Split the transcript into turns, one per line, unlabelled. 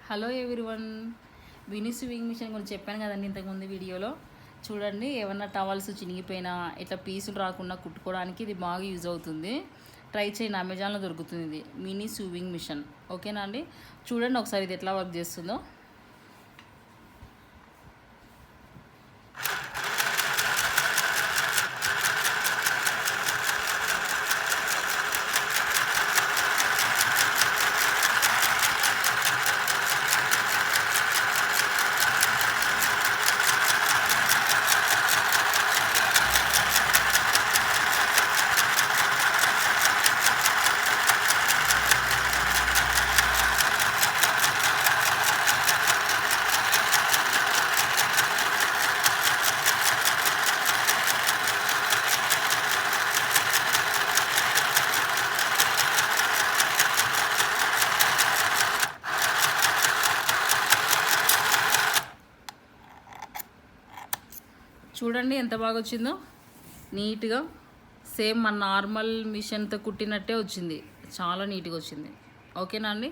Hello everyone, వినీ swing machine గురించి చెప్పాను కదండి ఇంతకుముందు వీడియోలో. చూడండి, ఏమన్నా టవల్స్ చినిగిపోయినా ఇట్లా పీసులు రాకుండా కుట్టుకోవడానికి ఇది బాగా యూజ్ అవుతుంది. ట్రై చేయండి, అమెజాన్లో దొరుకుతుంది ఇది మినీ స్వింగ్ మిషన్. ఓకేనా అండి? చూడండి ఒకసారి ఇది ఎట్లా వర్క్ చేస్తుందో. చూడండి ఎంత బాగా వచ్చిందో, నీట్గా సేమ్ మన నార్మల్ మిషన్తో కుట్టినట్టే వచ్చింది. చాలా నీట్గా వచ్చింది. ఓకేనా అండి?